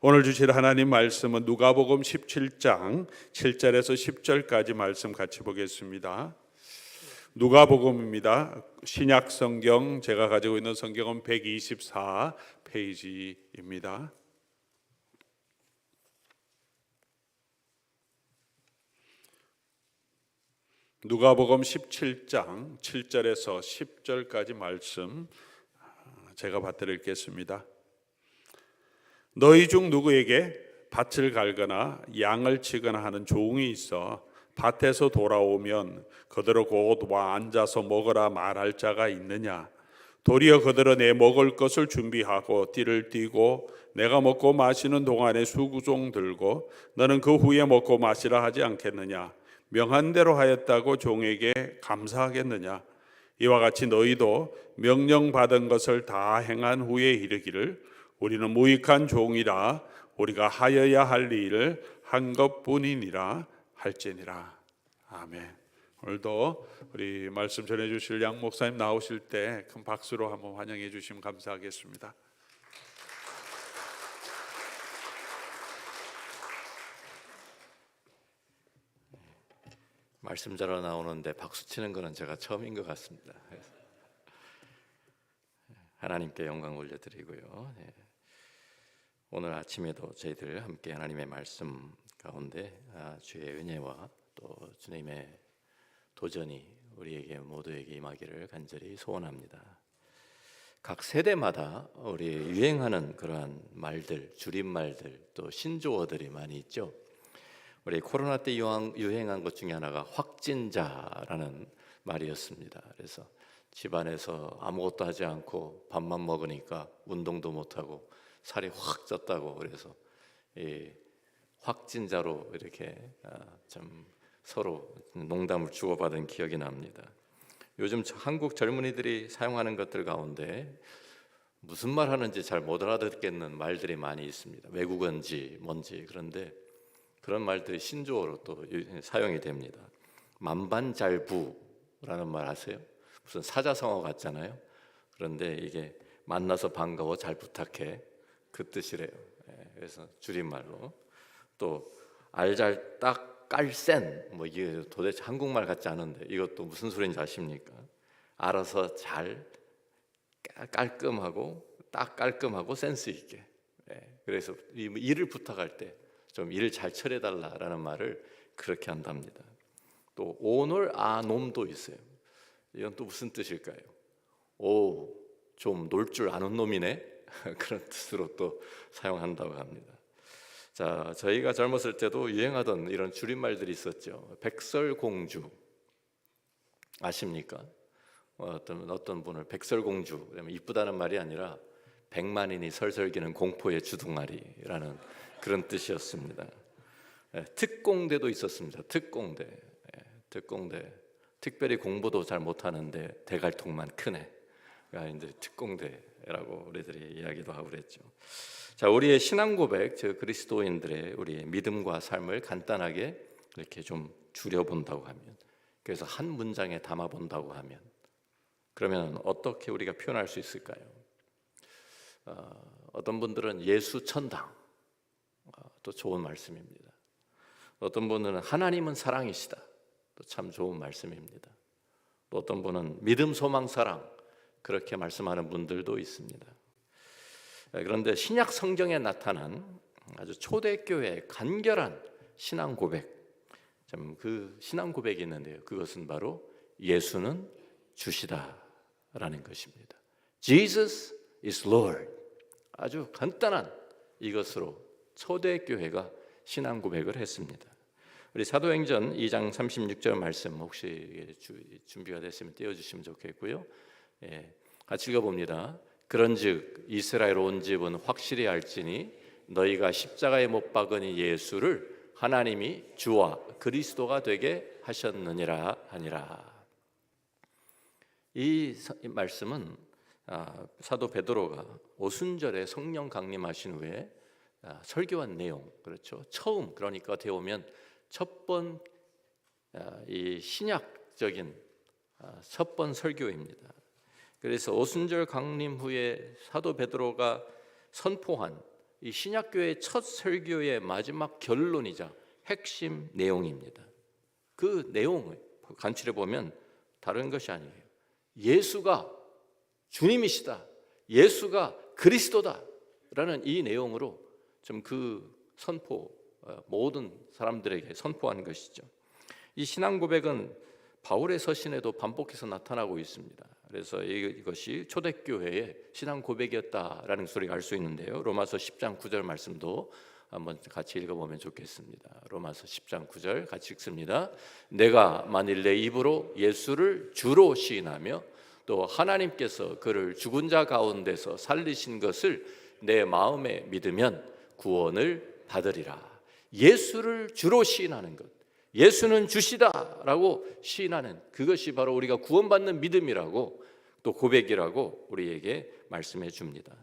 오늘 주실 하나님 말씀은 누가복음 17장 7절에서 10절까지 말씀 같이 보겠습니다. 누가복음입니다. 신약 성경, 제가 가지고 있는 성경은 124페이지입니다. 누가복음 17장 7절에서 10절까지 말씀 제가 받들어 읽겠습니다. 너희 중 누구에게 밭을 갈거나 양을 치거나 하는 종이 있어 밭에서 돌아오면 그대로 곧 와 앉아서 먹으라 말할 자가 있느냐? 도리어 그대로 내 먹을 것을 준비하고 띠를 띠고 내가 먹고 마시는 동안에 수구종 들고 너는 그 후에 먹고 마시라 하지 않겠느냐? 명한 대로 하였다고 종에게 감사하겠느냐? 이와 같이 너희도 명령받은 것을 다 행한 후에 이르기를 우리는 무익한 종이라 우리가 하여야 할 일을 한 것뿐이니라 할지니라. 아멘. 오늘도 우리 말씀 전해주실 양 목사님 나오실 때 큰 박수로 한번 환영해 주시면 감사하겠습니다. 말씀 자러 나오는데 박수 치는 거는 제가 처음인 것 같습니다. 하나님께 영광 올려드리고요. 오늘 아침에도 저희들 함께 하나님의 말씀 가운데 주의 은혜와 또 주님의 도전이 우리에게 모두에게 임하기를 간절히 소원합니다. 각 세대마다 우리 유행하는 그러한 말들, 줄임말들 또 신조어들이 많이 있죠. 우리 코로나 때 유행한 것 중에 하나가 확진자라는 말이었습니다. 그래서 집안에서 아무것도 하지 않고 밥만 먹으니까 운동도 못하고 살이 확 쪘다고 그래서 이 확진자로 이렇게 좀 서로 농담을 주고받은 기억이 납니다. 요즘 한국 젊은이들이 사용하는 것들 가운데 무슨 말 하는지 잘 못 알아듣겠는 말들이 많이 있습니다. 외국어인지 뭔지. 그런데 그런 말들이 신조어로 또 사용이 됩니다. 만반잘부라는 말 아세요? 무슨 사자성어 같잖아요. 그런데 이게 만나서 반가워 잘 부탁해 그 뜻이래요. 그래서 줄임말로 또 알잘딱 깔센 뭐 이게 도대체 한국말 같지 않은데 이것도 무슨 소리인지 아십니까? 알아서 잘 깔끔하고 딱 깔끔하고 센스 있게. 그래서 일을 부탁할 때 좀 일을 잘 처리해달라라는 말을 그렇게 한답니다. 또 오늘 놈도 있어요. 이건 또 무슨 뜻일까요? 오, 좀 놀 줄 아는 놈이네. 그런 뜻으로 또 사용한다고 합니다. 자, 저희가 젊었을 때도 유행하던 이런 줄임말들이 있었죠. 백설공주 아십니까? 어떤 분을 백설공주 그러면 이쁘다는 말이 아니라 백만인이 설설기는 공포의 주둥아리라는 그런 뜻이었습니다. 특공대도 있었습니다. 특공대. 특별히 공부도 잘 못하는데 대갈통만 크네. 이제 특공대라고 우리들이 이야기도 하고 그랬죠. 자, 우리의 신앙 고백, 즉 그리스도인들의 우리의 믿음과 삶을 간단하게 이렇게 좀 줄여본다고 하면, 그래서 한 문장에 담아본다고 하면, 그러면 어떻게 우리가 표현할 수 있을까요? 어떤 분들은 예수 천당, 또 좋은 말씀입니다. 어떤 분은 하나님은 사랑이시다, 또 참 좋은 말씀입니다. 또 어떤 분은 믿음, 소망, 사랑, 그렇게 말씀하는 분들도 있습니다. 그런데 신약 성경에 나타난 아주 초대교회의 간결한 신앙 고백, 그 신앙 고백이 있는데요. 그것은 바로 예수는 주시다라는 것입니다. Jesus is Lord. 아주 간단한 이것으로 초대교회가 신앙 고백을 했습니다. 우리 사도행전 2장 36절 말씀 혹시 준비가 됐으면 띄워주시면 좋겠고요. 같이 읽어봅니다. 그런즉 이스라엘 온 집은 확실히 알지니 너희가 십자가에 못 박은 예수를 하나님이 주와 그리스도가 되게 하셨느니라 하니라. 이 말씀은 사도 베드로가 오순절에 성령 강림하신 후에 설교한 내용, 그렇죠. 처음, 그러니까 어떻게 보면 첫 번 이 신약적인 첫 번 설교입니다. 그래서 오순절 강림 후에 사도 베드로가 선포한 이 신약교회의 첫 설교의 마지막 결론이자 핵심 내용입니다. 그 내용을 간추려 보면 다른 것이 아니에요. 예수가 주님이시다, 예수가 그리스도다라는 이 내용으로 좀 그 선포, 모든 사람들에게 선포하는 것이죠. 이 신앙 고백은 바울의 서신에도 반복해서 나타나고 있습니다. 그래서 이것이 초대교회의 신앙 고백이었다라는 소리가 알 수 있는데요. 로마서 10장 9절 말씀도 한번 같이 읽어보면 좋겠습니다. 로마서 10장 9절 같이 읽습니다. 내가 만일 내 입으로 예수를 주로 시인하며 또 하나님께서 그를 죽은 자 가운데서 살리신 것을 내 마음에 믿으면 구원을 받으리라. 예수를 주로 시인하는 것, 예수는 주시다라고 시인하는 그것이 바로 우리가 구원받는 믿음이라고 또 고백이라고 우리에게 말씀해 줍니다.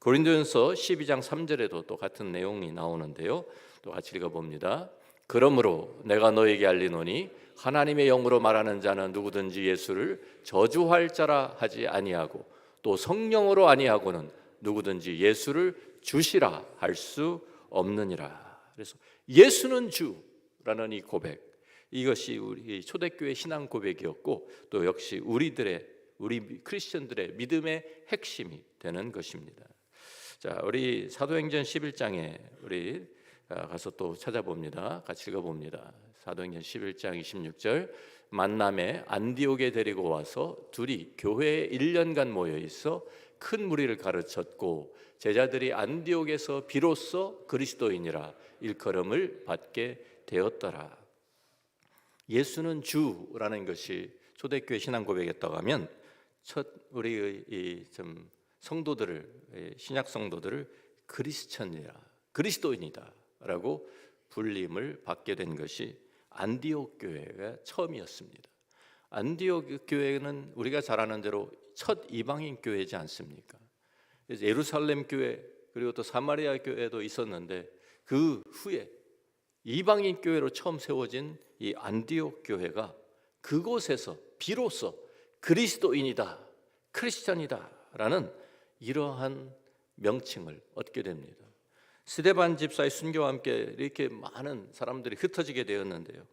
고린도전서 12장 3절에도 또 같은 내용이 나오는데요. 또 같이 읽어봅니다. 그러므로 내가 너에게 알리노니 하나님의 영으로 말하는 자는 누구든지 예수를 저주할 자라 하지 아니하고 또 성령으로 아니하고는 누구든지 예수를 주시라 할 수 없느니라. 그래서 예수는 주라는 이 고백, 이것이 우리 초대교회 신앙 고백이었고 또 역시 우리 크리스천들의 믿음의 핵심이 되는 것입니다. 자, 우리 사도행전 11장에 우리 가서 또 찾아봅니다. 같이 읽어봅니다. 사도행전 11장 26절 만남에 안디옥에 데리고 와서 둘이 교회에 1년간 모여 있어 큰 무리를 가르쳤고 제자들이 안디옥에서 비로소 그리스도인이라 일컬음을 받게 되었더라. 예수는 주라는 것이 초대교회 신앙 고백이었다고 하면 첫 우리의 좀 성도들을 신약 성도들을 크리스천이라 그리스도인이다라고 불림을 받게 된 것이 안디옥 교회가 처음이었습니다. 안디옥 교회는 우리가 잘 아는 대로 첫 이방인 교회지 않습니까? 그래서 예루살렘 교회 그리고 또 사마리아 교회도 있었는데 그 후에 이방인 교회로 처음 세워진 이 안디옥 교회가 그곳에서 비로소 그리스도인이다, 크리스천이다라는 이러한 명칭을 얻게 됩니다. 스데반 집사의 순교와 함께 이렇게 많은 사람들이 흩어지게 되었는데요.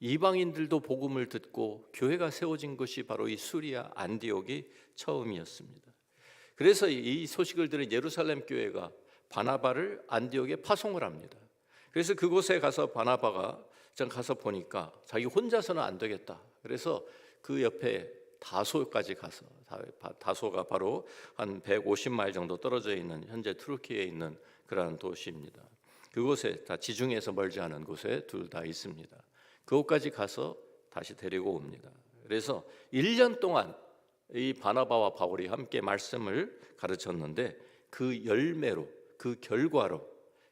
이방인들도 복음을 듣고 교회가 세워진 것이 바로 이 수리아 안디옥이 처음이었습니다. 그래서 이 소식을 들은 예루살렘 교회가 바나바를 안디옥에 파송을 합니다. 그래서 그곳에 가서 바나바가 가서 보니까 자기 혼자서는 안 되겠다. 그래서 그 옆에 다소까지 가서, 다소가 바로 한 150마일 정도 떨어져 있는 현재 투르키에 있는 그러한 도시입니다. 그곳에 다 지중해에서 멀지 않은 곳에 둘 다 있습니다. 그곳까지 가서 다시 데리고 옵니다. 그래서 1년 동안 이 바나바와 바울이 함께 말씀을 가르쳤는데 그 열매로, 그 결과로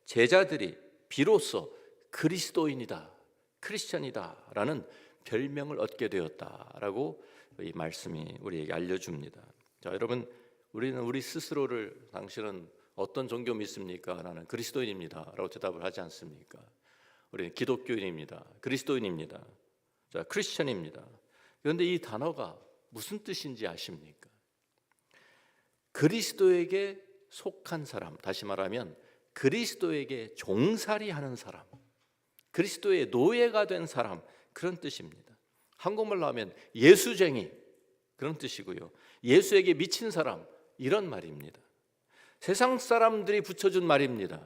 제자들이 비로소 그리스도인이다, 크리스천이다라는 별명을 얻게 되었다라고 이 말씀이 우리에게 알려줍니다. 자, 여러분, 우리는 우리 스스로를 당신은 어떤 종교 믿습니까? 나는 그리스도인입니다 라고 대답을 하지 않습니까? 우리는 기독교인입니다, 그리스도인입니다, 자, 크리스천입니다. 그런데 이 단어가 무슨 뜻인지 아십니까? 그리스도에게 속한 사람, 다시 말하면 그리스도에게 종살이하는 사람, 그리스도의 노예가 된 사람, 그런 뜻입니다. 한국말로 하면 예수쟁이, 그런 뜻이고요. 예수에게 미친 사람, 이런 말입니다. 세상 사람들이 붙여준 말입니다.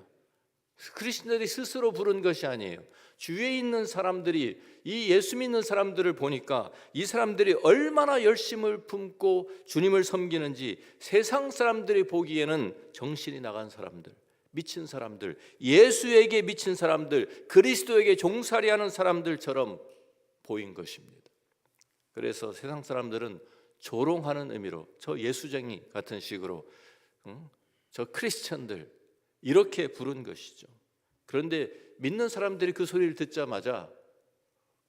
크리스천들이 스스로 부른 것이 아니에요. 주위에 있는 사람들이 이 예수 믿는 사람들을 보니까 이 사람들이 얼마나 열심을 품고 주님을 섬기는지 세상 사람들이 보기에는 정신이 나간 사람들, 미친 사람들, 예수에게 미친 사람들, 그리스도에게 종살이하는 사람들처럼 보인 것입니다. 그래서 세상 사람들은 조롱하는 의미로 저 예수쟁이 같은 식으로 저 크리스천들 이렇게 부른 것이죠. 그런데 믿는 사람들이 그 소리를 듣자마자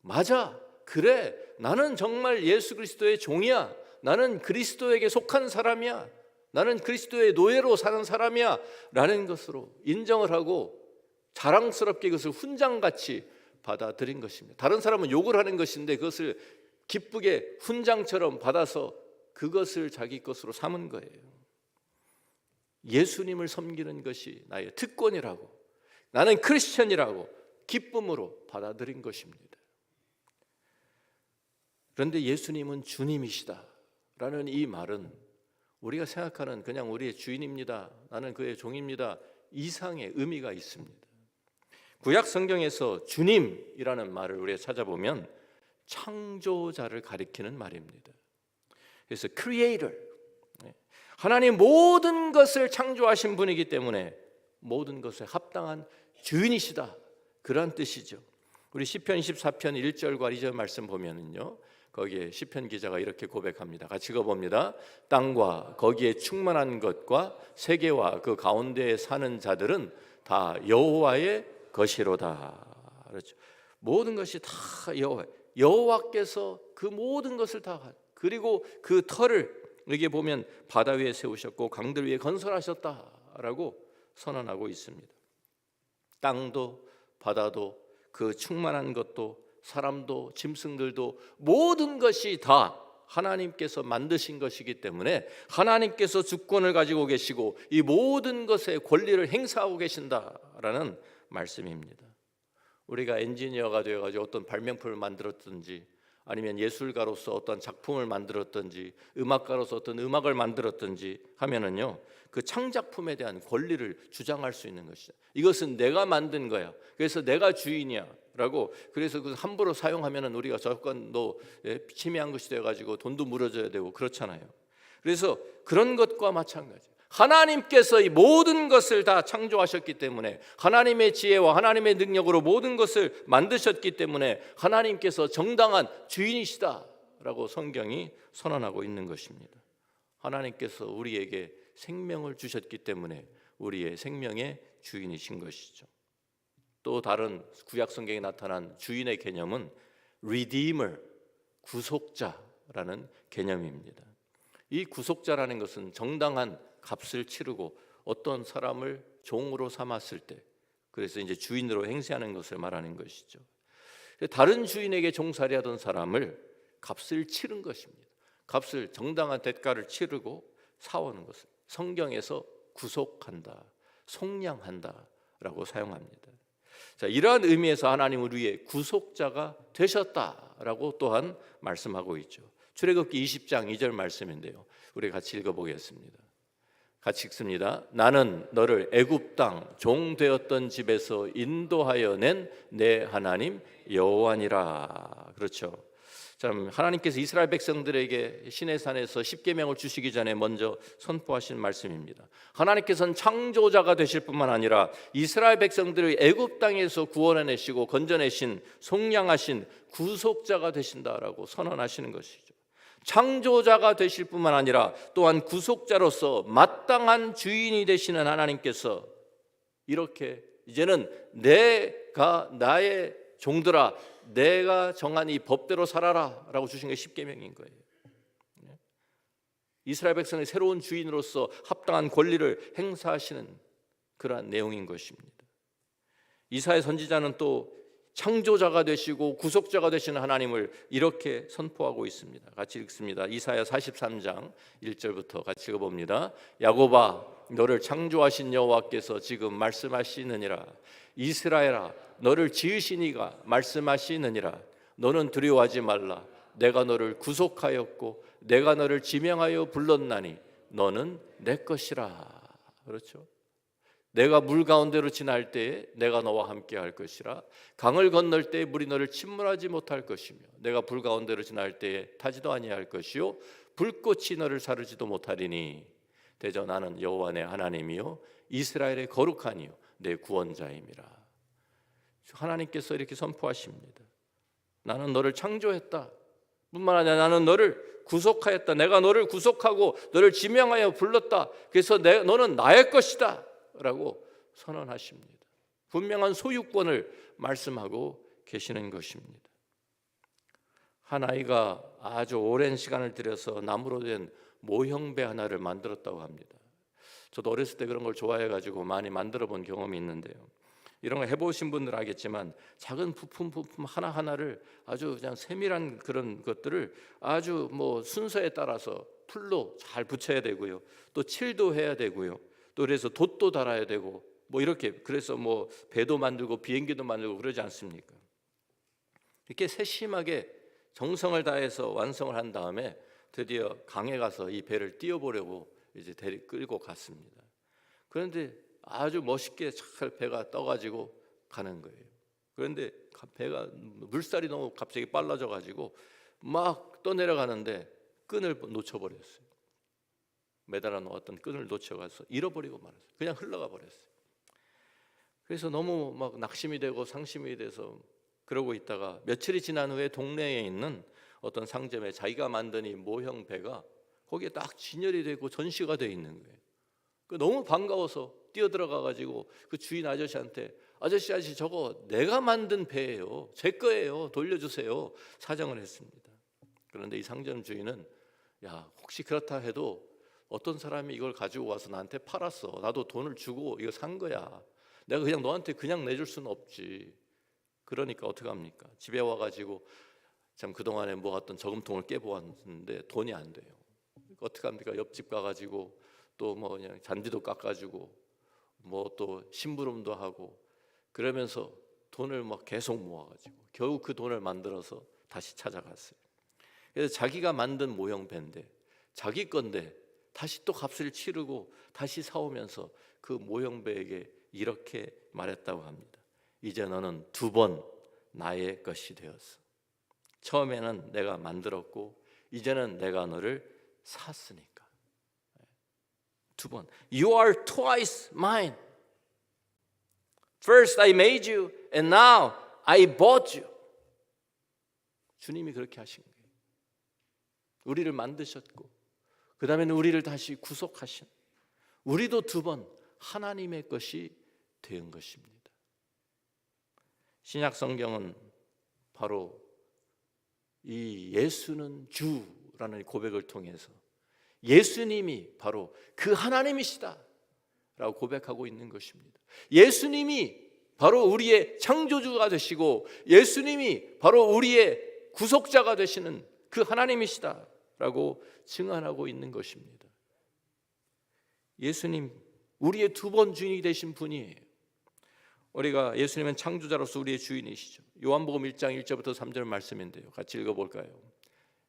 맞아, 그래, 나는 정말 예수 그리스도의 종이야, 나는 그리스도에게 속한 사람이야, 나는 그리스도의 노예로 사는 사람이야 라는 것으로 인정을 하고 자랑스럽게 그것을 훈장같이 받아들인 것입니다. 다른 사람은 욕을 하는 것인데 그것을 기쁘게 훈장처럼 받아서 그것을 자기 것으로 삼은 거예요. 예수님을 섬기는 것이 나의 특권이라고, 나는 크리스천이라고 기쁨으로 받아들인 것입니다. 그런데 예수님은 주님이시다라는 이 말은 우리가 생각하는 그냥 우리의 주인입니다, 나는 그의 종입니다 이상의 의미가 있습니다. 구약 성경에서 주님이라는 말을 우리가 찾아보면 창조자를 가리키는 말입니다. 그래서 creator, 하나님 모든 것을 창조하신 분이기 때문에 모든 것에 합당한 주인이시다, 그런 뜻이죠. 우리 시편 24편 1절과 2절 말씀 보면은요, 거기에 시편 기자가 이렇게 고백합니다. 같이 읽어봅니다. 땅과 거기에 충만한 것과 세계와 그 가운데에 사는 자들은 다 여호와의 것이로다. 그렇죠. 모든 것이 다 여호와께서 그 모든 것을 다, 그리고 그 터를 여기 보면 바다 위에 세우셨고 강들 위에 건설하셨다라고 선언하고 있습니다. 땅도 바다도 그 충만한 것도 사람도 짐승들도 모든 것이 다 하나님께서 만드신 것이기 때문에 하나님께서 주권을 가지고 계시고 이 모든 것의 권리를 행사하고 계신다라는 말씀입니다. 우리가 엔지니어가 되어가지고 어떤 발명품을 만들었든지 아니면 예술가로서 어떤 작품을 만들었든지 음악가로서 어떤 음악을 만들었든지 하면은요, 그 창작품에 대한 권리를 주장할 수 있는 것이죠. 이것은 내가 만든 거야, 그래서 내가 주인이야 라고. 그래서 그 함부로 사용하면은 우리가 저작권도 침해한 것이 되어가지고 돈도 물어줘야 되고 그렇잖아요. 그래서 그런 것과 마찬가지, 하나님께서 이 모든 것을 다 창조하셨기 때문에 하나님의 지혜와 하나님의 능력으로 모든 것을 만드셨기 때문에 하나님께서 정당한 주인이시다라고 성경이 선언하고 있는 것입니다. 하나님께서 우리에게 생명을 주셨기 때문에 우리의 생명의 주인이신 것이죠. 또 다른 구약 성경에 나타난 주인의 개념은 Redeemer, 구속자라는 개념입니다. 이 구속자라는 것은 정당한 값을 치르고 어떤 사람을 종으로 삼았을 때, 그래서 이제 주인으로 행세하는 것을 말하는 것이죠. 다른 주인에게 종살이 하던 사람을 값을 치른 것입니다. 값을, 정당한 대가를 치르고 사오는 것을 성경에서 구속한다, 속량한다라고 사용합니다. 자, 이러한 의미에서 하나님은 우리의 구속자가 되셨다라고 또한 말씀하고 있죠. 출애굽기 20장 2절 말씀인데요, 우리 같이 읽어보겠습니다. 같이 읽습니다. 나는 너를 애굽 땅 종 되었던 집에서 인도하여 낸 내 하나님 여호와니라. 그렇죠. 참, 하나님께서 이스라엘 백성들에게 시내산에서 십계명을 주시기 전에 먼저 선포하신 말씀입니다. 하나님께서는 창조자가 되실 뿐만 아니라 이스라엘 백성들을 애굽 땅에서 구원해내시고 건져내신 속량하신 구속자가 되신다라고 선언하시는 것이죠. 창조자가 되실 뿐만 아니라 또한 구속자로서 마땅한 주인이 되시는 하나님께서 이렇게 이제는 내가 나의 종들아, 내가 정한 이 법대로 살아라 라고 주신 게 십계명인 거예요. 이스라엘 백성의 새로운 주인으로서 합당한 권리를 행사하시는 그러한 내용인 것입니다. 이사야 선지자는 또 창조자가 되시고 구속자가 되시는 하나님을 이렇게 선포하고 있습니다. 같이 읽습니다. 이사야 43장 1절부터 같이 읽어봅니다. 야곱아, 너를 창조하신 여호와께서 지금 말씀하시느니라. 이스라엘아, 너를 지으신 이가 말씀하시느니라. 너는 두려워하지 말라. 내가 너를 구속하였고 내가 너를 지명하여 불렀나니 너는 내 것이라. 그렇죠. 내가 물 가운데로 지날 때에 내가 너와 함께 할 것이라. 강을 건널 때에 물이 너를 침몰하지 못할 것이며 내가 불 가운데로 지날 때에 타지도 아니할 것이요 불꽃이 너를 사르지도 못하리니 대저 나는 여호와 내 하나님이요 이스라엘의 거룩하니요 내 구원자임이라. 하나님께서 이렇게 선포하십니다. 나는 너를 창조했다 뿐만 아니라 나는 너를 구속하였다. 내가 너를 구속하고 너를 지명하여 불렀다. 그래서 너는 나의 것이다 라고 선언하십니다. 분명한 소유권을 말씀하고 계시는 것입니다. 한 아이가 아주 오랜 시간을 들여서 나무로 된 모형배 하나를 만들었다고 합니다. 저도 어렸을 때 그런 걸 좋아해가지고 많이 만들어 본 경험이 있는데요, 이런 거 해보신 분들 알겠지만 작은 부품 하나하나를 아주 그냥 세밀한 그런 것들을 아주 순서에 따라서 풀로 잘 붙여야 되고요, 또 칠도 해야 되고요, 또 그래서 돛도 달아야 되고 뭐 이렇게 그래서 뭐 배도 만들고 비행기도 만들고 그러지 않습니까? 이렇게 세심하게 정성을 다해서 완성을 한 다음에 드디어 강에 가서 이 배를 띄워보려고 이제 끌고 갔습니다. 그런데 아주 멋있게 잘 배가 떠가지고 가는 거예요. 그런데 배가 물살이 너무 갑자기 빨라져 가지고 막 떠내려가는데 끈을 놓쳐버렸어요. 매달아 놓았던 끈을 놓쳐가서 잃어버리고 말았어요. 그냥 흘러가 버렸어요. 그래서 너무 막 낙심이 되고 상심이 돼서 그러고 있다가 며칠이 지난 후에 동네에 있는 어떤 상점에 자기가 만든 이 모형 배가 거기에 딱 진열이 되고 전시가 되어 있는 거예요. 너무 반가워서 뛰어들어가 가지고 그 주인 아저씨한테 아저씨 저거 내가 만든 배예요. 제 거예요. 돌려주세요. 사정을 했습니다. 그런데 이 상점 주인은 야 혹시 그렇다 해도 어떤 사람이 이걸 가지고 와서 나한테 팔았어. 나도 돈을 주고 이거 산 거야. 내가 그냥 너한테 그냥 내줄 수는 없지. 그러니까 어떡합니까? 집에 와가지고 참 그동안에 모았던 저금통을 깨보았는데 돈이 안 돼요. 어떡합니까? 옆집 가가지고 또 뭐 그냥 잔디도 깎아주고 뭐 또 심부름도 하고 그러면서 돈을 막 계속 모아가지고 겨우 그 돈을 만들어서 다시 찾아갔어요. 그래서 자기가 만든 모형 배인데 자기 건데 다시 또 값을 치르고 다시 사오면서 그 모형 배에게 이렇게 말했다고 합니다. 이제 너는 2번 나의 것이 되었어. 처음에는 내가 만들었고 이제는 내가 너를 샀으니까. 2번 You are twice mine. First I made you and now I bought you. 주님이 그렇게 하신 거예요. 우리를 만드셨고 그 다음에는 우리를 다시 구속하신 우리도 2번 하나님의 것이 된 것입니다. 신약 성경은 바로 이 예수는 주라는 고백을 통해서 예수님이 바로 그 하나님이시다 라고 고백하고 있는 것입니다. 예수님이 바로 우리의 창조주가 되시고 예수님이 바로 우리의 구속자가 되시는 그 하나님이시다 라고 증언하고 있는 것입니다. 예수님 우리의 2번 주인이 되신 분이에요. 우리가 예수님은 창조자로서 우리의 주인이시죠. 요한복음 1장 1절부터 3절 말씀인데요. 같이 읽어볼까요?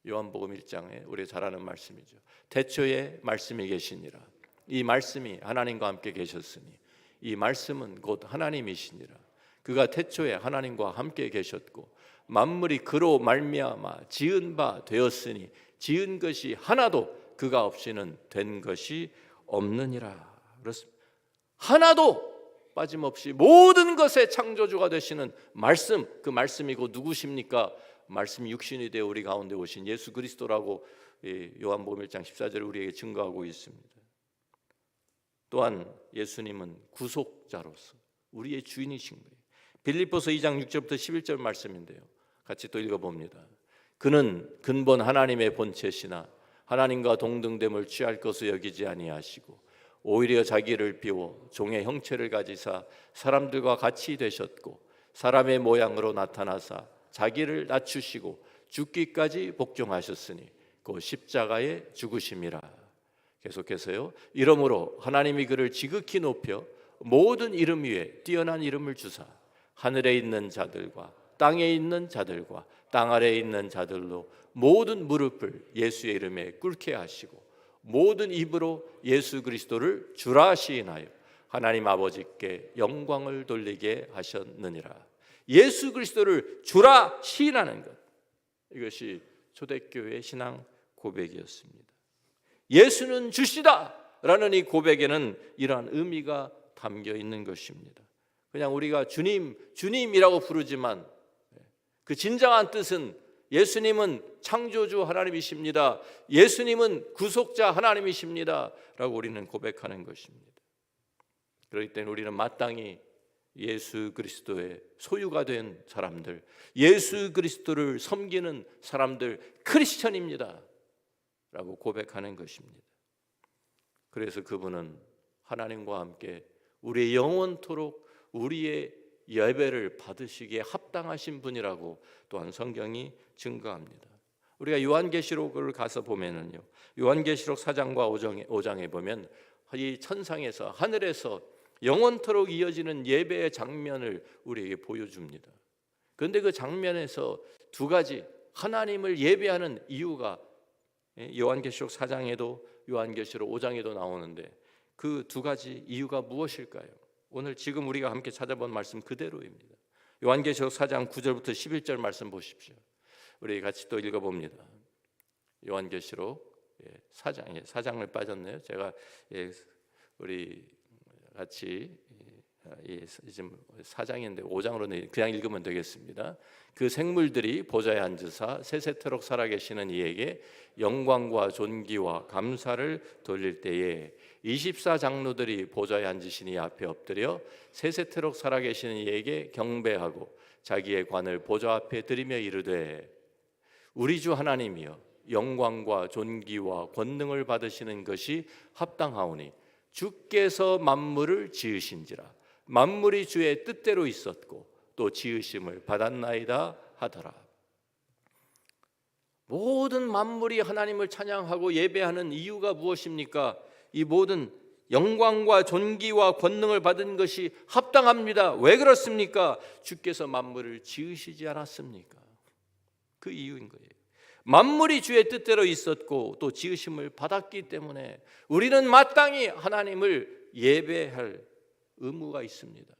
요한복음 1장에 우리 잘 아는 말씀이죠. 태초에 말씀이 계시니라. 이 말씀이 하나님과 함께 계셨으니 이 말씀은 곧 하나님이시니라. 그가 태초에 하나님과 함께 계셨고 만물이 그로 말미암아 지은 바 되었으니 지은 것이 하나도 그가 없이는 된 것이 없느니라. 그렇습니다. 하나도 빠짐없이 모든 것의 창조주가 되시는 말씀, 그 말씀이 곧 누구십니까? 말씀이 육신이 되어 우리 가운데 오신 예수 그리스도라고 요한복음 1장 14절에 우리에게 증거하고 있습니다. 또한 예수님은 구속자로서 우리의 주인이신 거예요. 빌립보서 2장 6절부터 11절 말씀인데요. 같이 또 읽어봅니다. 그는 근본 하나님의 본체시나 하나님과 동등됨을 취할 것을 여기지 아니하시고 오히려 자기를 비워 종의 형체를 가지사 사람들과 같이 되셨고 사람의 모양으로 나타나사 자기를 낮추시고 죽기까지 복종하셨으니 그 십자가에 죽으심이라. 계속해서요. 이러므로 하나님이 그를 지극히 높여 모든 이름 위에 뛰어난 이름을 주사 하늘에 있는 자들과 땅에 있는 자들과 땅 아래에 있는 자들로 모든 무릎을 예수의 이름에 꿇게 하시고 모든 입으로 예수 그리스도를 주라 시인하여 하나님 아버지께 영광을 돌리게 하셨느니라. 예수 그리스도를 주라 시인하는 것, 이것이 초대교회의 신앙 고백이었습니다. 예수는 주시다 라는 이 고백에는 이러한 의미가 담겨 있는 것입니다. 그냥 우리가 주님, 주님이라고 부르지만 그 진정한 뜻은 예수님은 창조주 하나님이십니다. 예수님은 구속자 하나님이십니다 라고 우리는 고백하는 것입니다. 그렇기 때문에 우리는 마땅히 예수 그리스도의 소유가 된 사람들, 예수 그리스도를 섬기는 사람들, 크리스천입니다 라고 고백하는 것입니다. 그래서 그분은 하나님과 함께 우리의 영원토록 우리의 예배를 받으시기에 합당하신 분이라고 또한 성경이 증거합니다. 우리가 요한계시록을 가서 보면은요, 요한계시록 4장과 5장에 보면 이 천상에서 하늘에서 영원토록 이어지는 예배의 장면을 우리에게 보여줍니다. 그런데 그 장면에서 두 가지 하나님을 예배하는 이유가 요한계시록 4장에도 요한계시록 5장에도 나오는데 그 두 가지 이유가 무엇일까요? 오늘 지금 우리가 함께 찾아본 말씀 그대로입니다. 요한계시록 4장 9절부터 11절 말씀 보십시오. 우리 같이 또 읽어봅니다. 요한계시록 4장을 빠졌네요. 제가 우리 같이 지금 4장인데 5장으로 그냥 읽으면 되겠습니다. 그 생물들이 보좌에 앉으사 세세토록 살아계시는 이에게 영광과 존귀와 감사를 돌릴 때에 24장로들이 보좌에 앉으신 이 앞에 엎드려 세세토록 살아계시는 이에게 경배하고 자기의 관을 보좌 앞에 드리며 이르되 우리 주 하나님이여 영광과 존귀와 권능을 받으시는 것이 합당하오니 주께서 만물을 지으신지라 만물이 주의 뜻대로 있었고 또 지으심을 받았나이다 하더라. 모든 만물이 하나님을 찬양하고 예배하는 이유가 무엇입니까? 이 모든 영광과 존귀와 권능을 받은 것이 합당합니다. 왜 그렇습니까? 주께서 만물을 지으시지 않았습니까? 그 이유인 거예요. 만물이 주의 뜻대로 있었고 또 지으심을 받았기 때문에 우리는 마땅히 하나님을 예배할 의무가 있습니다.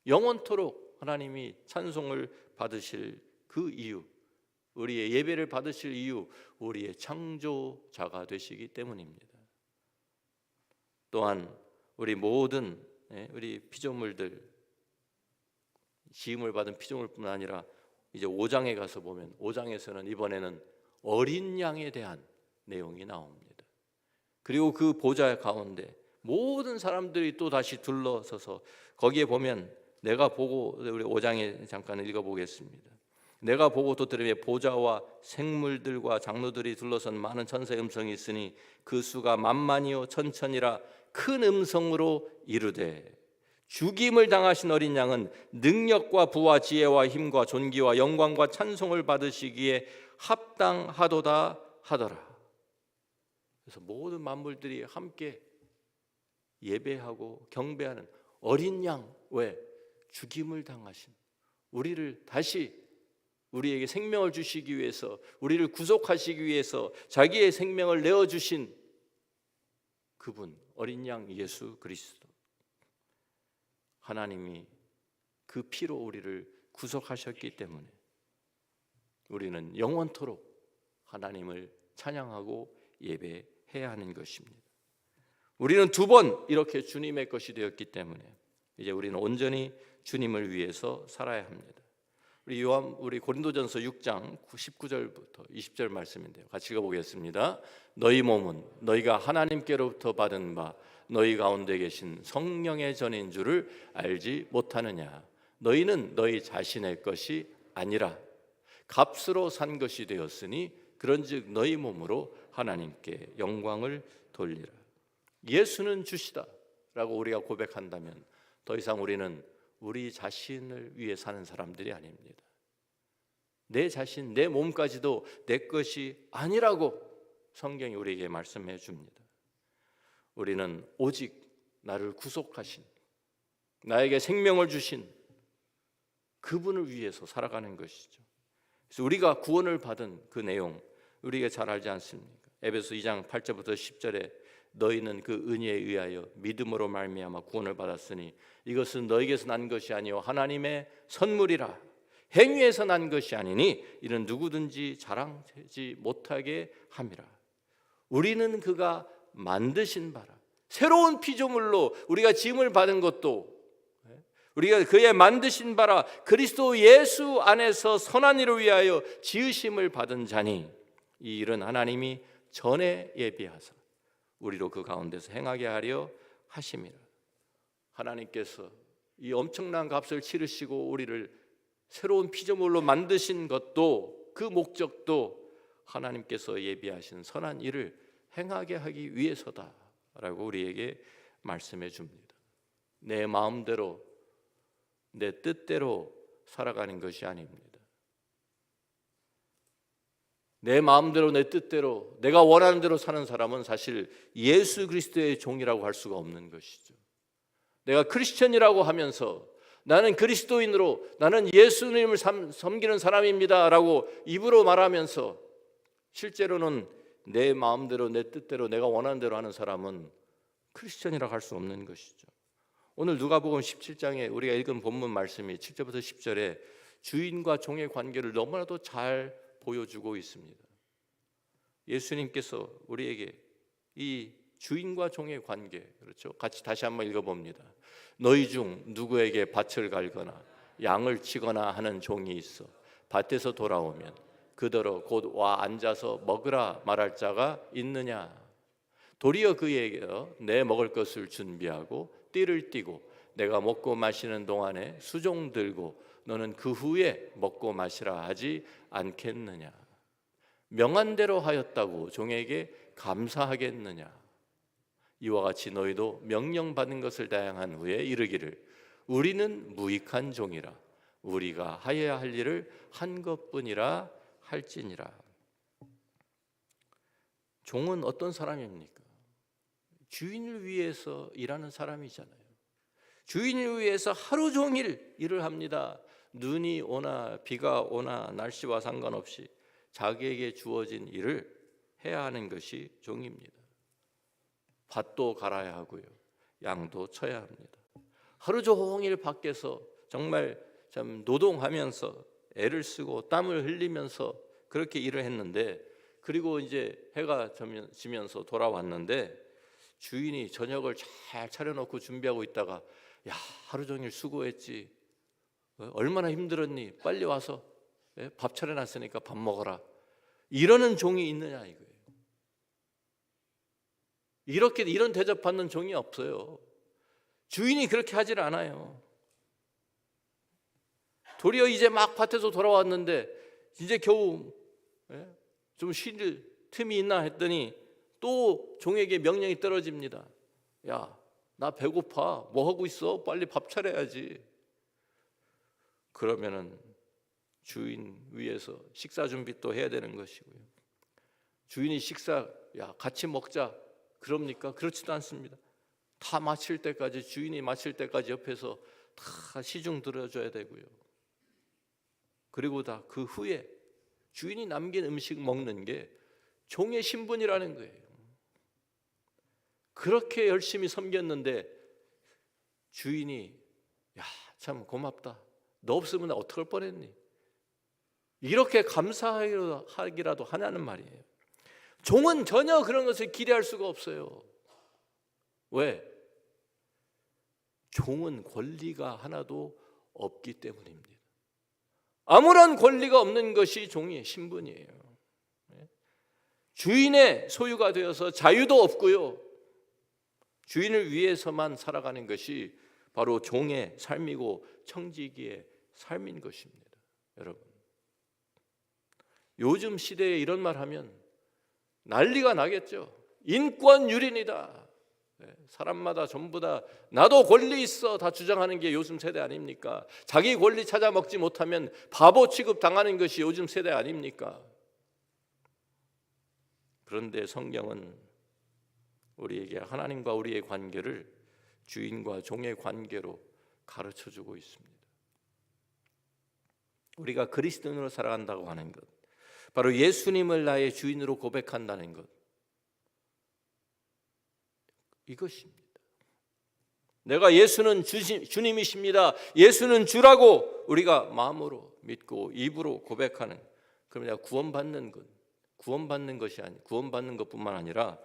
영원토록 하나님이 찬송을 받으실 그 이유, 우리의 예배를 받으실 이유, 우리의 창조자가 되시기 때문입니다. 또한 우리 모든 우리 피조물들, 지음을 받은 피조물뿐 아니라 이제 5장에 가서 보면 5장에서는 이번에는 어린 양에 대한 내용이 나옵니다. 그리고 그 보좌 가운데 모든 사람들이 또 다시 둘러서서 거기에 보면 내가 보고 우리 5장에 잠깐 읽어보겠습니다. 내가 보고 또 들으며 보좌와 생물들과 장로들이 둘러선 많은 천사의 음성이 있으니 그 수가 만만이요 천천이라 큰 음성으로 이르되 죽임을 당하신 어린 양은 능력과 부와 지혜와 힘과 존귀와 영광과 찬송을 받으시기에 합당하도다 하더라. 그래서 모든 만물들이 함께 예배하고 경배하는 어린 양, 왜? 죽임을 당하신 우리를 다시 우리에게 생명을 주시기 위해서 우리를 구속하시기 위해서 자기의 생명을 내어주신 그분 어린 양 예수 그리스도 하나님이 그 피로 우리를 구속하셨기 때문에 우리는 영원토록 하나님을 찬양하고 예배해야 하는 것입니다. 우리는 두 번 이렇게 주님의 것이 되었기 때문에 이제 우리는 온전히 주님을 위해서 살아야 합니다. 우리 고린도전서 6장 19절부터 20절 말씀인데요. 같이 읽어보겠습니다. 너희 몸은 너희가 하나님께로부터 받은 바 너희 가운데 계신 성령의 전인 줄을 알지 못하느냐. 너희는 너희 자신의 것이 아니라 값으로 산 것이 되었으니 그런즉 너희 몸으로 하나님께 영광을 돌리라. 예수는 주시다 라고 우리가 고백한다면 더 이상 우리는 우리 자신을 위해 사는 사람들이 아닙니다. 내 자신, 내 몸까지도 내 것이 아니라고 성경이 우리에게 말씀해 줍니다. 우리는 오직 나를 구속하신, 나에게 생명을 주신 그분을 위해서 살아가는 것이죠. 그래서 우리가 구원을 받은 그 내용 우리가 잘 알지 않습니까? 에베소 2장 8절부터 10절에 너희는 그 은혜에 의하여 믿음으로 말미암아 구원을 받았으니 이것은 너희에게서 난 것이 아니요 하나님의 선물이라. 행위에서 난 것이 아니니 이는 누구든지 자랑하지 못하게 함이라. 우리는 그가 만드신 바라. 새로운 피조물로 우리가 지음을 받은 것도 우리가 그의 만드신 바라 그리스도 예수 안에서 선한 일을 위하여 지으심을 받은 자니 이 일은 하나님이 전에 예비하사 우리로 그 가운데서 행하게 하려 하심이라. 하나님께서 이 엄청난 값을 치르시고 우리를 새로운 피조물로 만드신 것도 그 목적도 하나님께서 예비하신 선한 일을 행하게 하기 위해서다라고 우리에게 말씀해 줍니다. 내 마음대로 내 뜻대로 살아가는 것이 아닙니다. 내 마음대로 내 뜻대로 내가 원하는 대로 사는 사람은 사실 예수 그리스도의 종이라고 할 수가 없는 것이죠. 내가 크리스천이라고 하면서 나는 그리스도인으로 나는 예수님을 섬기는 사람입니다 라고 입으로 말하면서 실제로는 내 마음대로 내 뜻대로 내가 원하는 대로 하는 사람은 크리스천이라고 할 수 없는 것이죠. 오늘 누가복음 17장에 우리가 읽은 본문 말씀이 7절부터 10절에 주인과 종의 관계를 너무나도 잘 보여주고 있습니다. 예수님께서 우리에게 이 주인과 종의 관계, 그렇죠? 같이 다시 한번 읽어봅니다. 너희 중 누구에게 밭을 갈거나 양을 치거나 하는 종이 있어 밭에서 돌아오면 그더러 곧 와 앉아서 먹으라 말할 자가 있느냐? 도리어 그에게 내 먹을 것을 준비하고 띠를 띠고 내가 먹고 마시는 동안에 수종 들고 너는 그 후에 먹고 마시라 하지 않겠느냐? 명한 대로 하였다고 종에게 감사하겠느냐? 이와 같이 너희도 명령받은 것을 다양한 후에 이르기를 우리는 무익한 종이라 우리가 하여야 할 일을 한 것뿐이라 할지니라. 종은 어떤 사람입니까? 주인을 위해서 일하는 사람이잖아요. 주인을 위해서 하루 종일 일을 합니다. 눈이 오나 비가 오나 날씨와 상관없이 자기에게 주어진 일을 해야 하는 것이 종입니다. 밭도 갈아야 하고요, 양도 쳐야 합니다. 하루 종일 밖에서 정말 참 노동하면서 애를 쓰고 땀을 흘리면서 그렇게 일을 했는데, 그리고 이제 해가 지면서 돌아왔는데 주인이 저녁을 잘 차려놓고 준비하고 있다가 야, 하루 종일 수고했지, 얼마나 힘들었니, 빨리 와서 밥 차려놨으니까 밥 먹어라, 이러는 종이 있느냐 이거예요. 이런 대접받는 종이 없어요. 주인이 그렇게 하질 않아요. 도리어 이제 막 밭에서 돌아왔는데 이제 겨우 좀 쉴 틈이 있나 했더니 또 종에게 명령이 떨어집니다. 야, 나 배고파, 뭐 하고 있어? 빨리 밥 차려야지. 그러면은 주인 위해서 식사 준비 또 해야 되는 것이고요. 주인이 식사, 야, 같이 먹자, 그럽니까? 그렇지도 않습니다. 다 마칠 때까지, 주인이 마칠 때까지 옆에서 다 시중 들어줘야 되고요. 그리고 다 그 후에 주인이 남긴 음식 먹는 게 종의 신분이라는 거예요. 그렇게 열심히 섬겼는데 주인이 야, 참 고맙다, 너 없으면 나 어떡할 뻔했니, 이렇게 감사하기라도 하냐는 말이에요. 종은 전혀 그런 것을 기대할 수가 없어요. 왜? 종은 권리가 하나도 없기 때문입니다. 아무런 권리가 없는 것이 종의 신분이에요. 주인의 소유가 되어서 자유도 없고요, 주인을 위해서만 살아가는 것이 바로 종의 삶이고 청지기의 삶인 것입니다. 여러분, 요즘 시대에 이런 말 하면 난리가 나겠죠. 인권유린이다, 사람마다 전부 다 나도 권리 있어 다 주장하는 게 요즘 세대 아닙니까? 자기 권리 찾아 먹지 못하면 바보 취급 당하는 것이 요즘 세대 아닙니까? 그런데 성경은 우리에게 하나님과 우리의 관계를 주인과 종의 관계로 가르쳐주고 있습니다. 우리가 그리스도인으로 살아간다고 하는 것, 바로 예수님을 나의 주인으로 고백한다는 것, 이것입니다. 내가 예수는 주님이십니다, 예수는 주라고 우리가 마음으로 믿고 입으로 고백하는, 그럼 내가 구원받는 것뿐만 아니라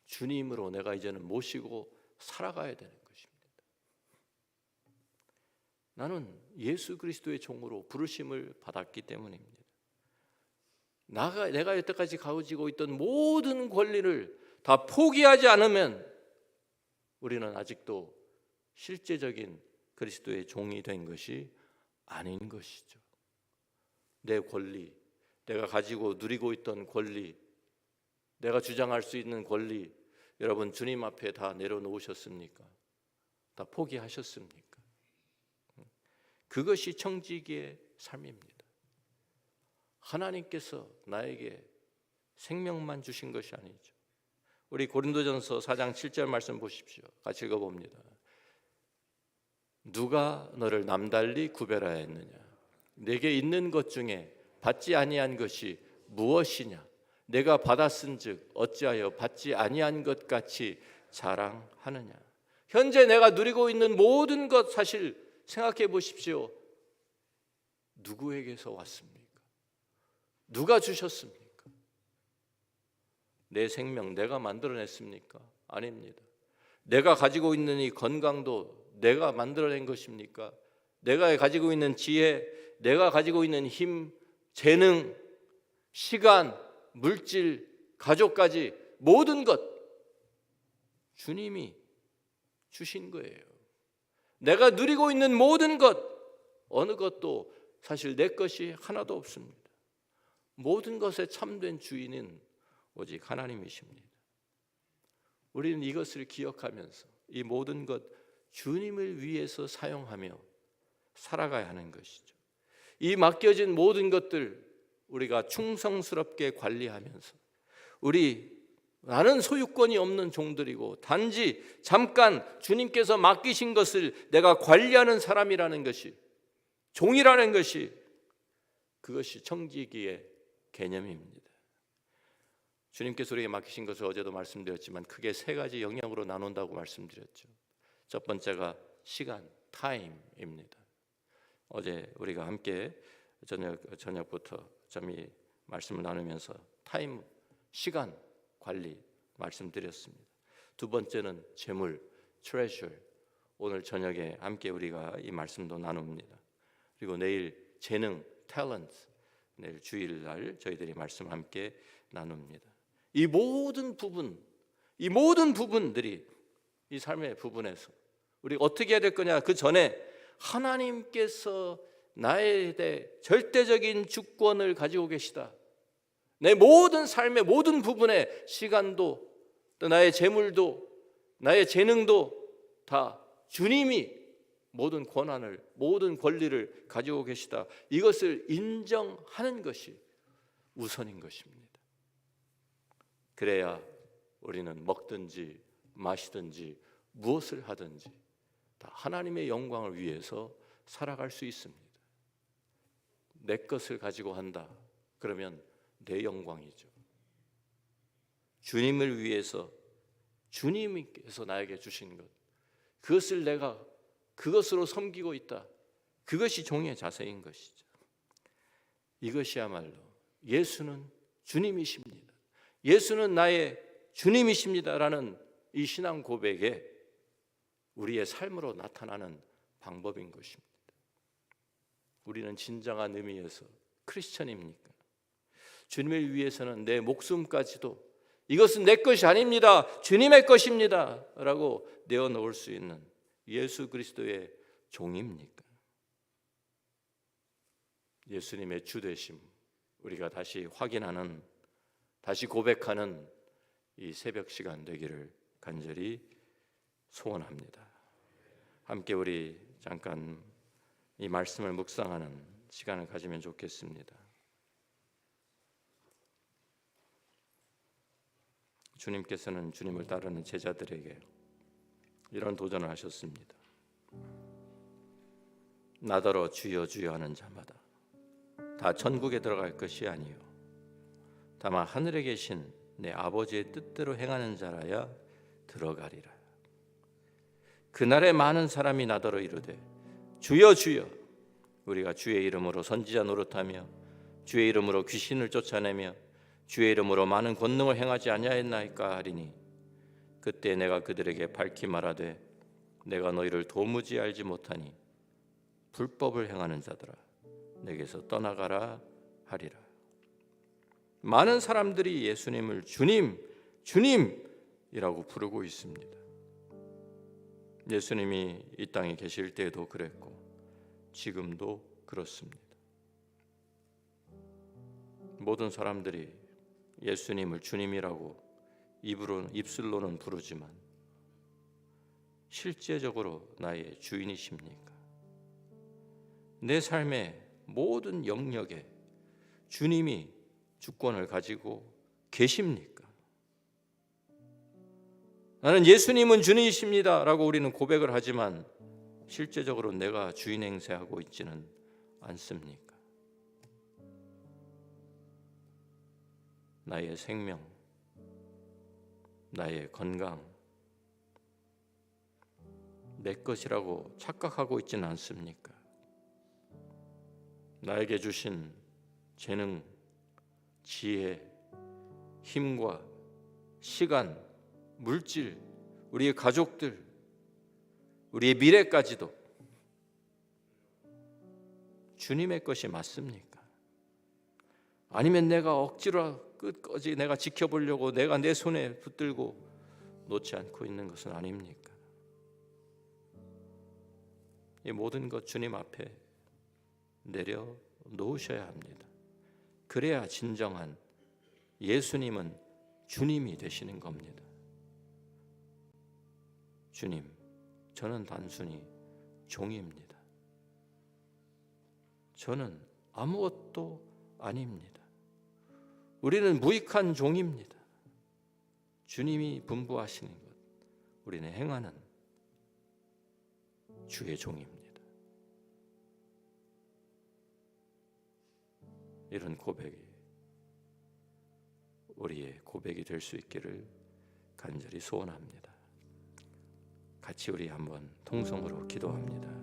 주님으로 내가 이제는 모시고 살아가야 되는 것입니다. 나는 예수 그리스도의 종으로 부르심을 받았기 때문입니다. 내가 여태까지 가지고 있던 모든 권리를 다 포기하지 않으면 우리는 아직도 실제적인 그리스도의 종이 된 것이 아닌 것이죠. 내 권리, 내가 가지고 누리고 있던 권리, 내가 주장할 수 있는 권리, 여러분 주님 앞에 다 내려놓으셨습니까? 다 포기하셨습니까? 그것이 청지기의 삶입니다. 하나님께서 나에게 생명만 주신 것이 아니죠. 우리 고린도전서 4장 7절 말씀 보십시오. 같이 읽어봅니다. 누가 너를 남달리 구별하였느냐? 내게 있는 것 중에 받지 아니한 것이 무엇이냐? 내가 받았은즉 어찌하여 받지 아니한 것 같이 자랑하느냐? 현재 내가 누리고 있는 모든 것 사실 생각해 보십시오. 누구에게서 왔습니까? 누가 주셨습니까? 내 생명 내가 만들어냈습니까? 아닙니다. 내가 가지고 있는 이 건강도 내가 만들어낸 것입니까? 내가 가지고 있는 지혜, 내가 가지고 있는 힘, 재능, 시간, 물질, 가족까지 모든 것 주님이 주신 거예요. 내가 누리고 있는 모든 것 어느 것도 사실 내 것이 하나도 없습니다. 모든 것의 참된 주인은 오직 하나님이십니다. 우리는 이것을 기억하면서 이 모든 것 주님을 위해서 사용하며 살아가야 하는 것이죠. 이 맡겨진 모든 것들 우리가 충성스럽게 관리하면서 나는 소유권이 없는 종들이고 단지 잠깐 주님께서 맡기신 것을 내가 관리하는 사람이라는 것이, 종이라는 것이, 그것이 청지기의 개념입니다. 주님께서 우리에게 맡기신 것을 어제도 말씀드렸지만 크게 세 가지 영역으로 나눈다고 말씀드렸죠. 첫 번째가 시간, 타임입니다. 어제 우리가 함께 저녁부터 점이 말씀을 나누면서 타임, 시간 관리 말씀드렸습니다. 두 번째는 재물, treasure. 오늘 저녁에 함께 우리가 이 말씀도 나눕니다. 그리고 내일 재능, talent. 내일 주일날 저희들이 말씀 함께 나눕니다. 이 모든 부분들이 이 삶의 부분에서 우리 어떻게 해야 될 거냐? 그 전에 하나님께서 나에 대해 절대적인 주권을 가지고 계시다. 내 모든 삶의 모든 부분에 시간도 또 나의 재물도 나의 재능도 다 주님이 모든 권한을 모든 권리를 가지고 계시다. 이것을 인정하는 것이 우선인 것입니다. 그래야 우리는 먹든지 마시든지 무엇을 하든지 다 하나님의 영광을 위해서 살아갈 수 있습니다. 내 것을 가지고 한다. 그러면 내 영광이죠. 주님을 위해서 주님께서 나에게 주신 것, 그것을 내가 그것으로 섬기고 있다. 그것이 종의 자세인 것이죠. 이것이야말로 예수는 주님이십니다. 예수는 나의 주님이십니다라는 이 신앙 고백에 우리의 삶으로 나타나는 방법인 것입니다. 우리는 진정한 의미에서 크리스천입니까? 주님을 위해서는 내 목숨까지도 이것은 내 것이 아닙니다. 주님의 것입니다. 라고 내어놓을 수 있는 예수 그리스도의 종입니까? 예수님의 주되심 우리가 다시 확인하는, 다시 고백하는 이 새벽 시간 되기를 간절히 소원합니다. 함께 우리 잠깐 이 말씀을 묵상하는 시간을 가지면 좋겠습니다. 주님께서는 주님을 따르는 제자들에게 이런 도전을 하셨습니다. 나더러 주여 주여 하는 자마다 다 천국에 들어갈 것이 아니요 다만 하늘에 계신 내 아버지의 뜻대로 행하는 자라야 들어가리라. 그날에 많은 사람이 나더러 이르되 주여 주여 우리가 주의 이름으로 선지자 노릇하며 주의 이름으로 귀신을 쫓아내며 주의 이름으로 많은 권능을 행하지 아니하였나이까 하리니 그때 내가 그들에게 밝히 말하되 내가 너희를 도무지 알지 못하니 불법을 행하는 자들아 내게서 떠나가라 하리라. 많은 사람들이 예수님을 주님, 주님이라고 부르고 있습니다. 예수님이 이 땅에 계실 때에도 그랬고 지금도 그렇습니다. 모든 사람들이 예수님을 주님이라고 입술로는 부르지만 실제적으로 나의 주인이십니까? 내 삶의 모든 영역에 주님이 주권을 가지고 계십니까? 나는 예수님은 주님이십니다 라고 우리는 고백을 하지만 실제적으로 내가 주인 행세하고 있지는 않습니까? 나의 생명, 나의 건강, 내 것이라고 착각하고 있지는 않습니까? 나에게 주신 재능, 지혜, 힘과 시간, 물질, 우리의 가족들, 우리의 미래까지도 주님의 것이 맞습니까? 아니면 내가 억지로 끝까지 내가 지켜보려고 내가 내 손에 붙들고 놓지 않고 있는 것은 아닙니까? 이 모든 것 주님 앞에 내려놓으셔야 합니다. 그래야 진정한 예수님은 주님이 되시는 겁니다. 주님, 저는 단순히 종입니다. 저는 아무것도 아닙니다. 우리는 무익한 종입니다. 주님이 분부하시는 것, 우리는 행하는 주의 종입니다. 이런 고백이 우리의 고백이 될 수 있기를 간절히 소원합니다. 같이 우리 한번 통성으로 기도합니다.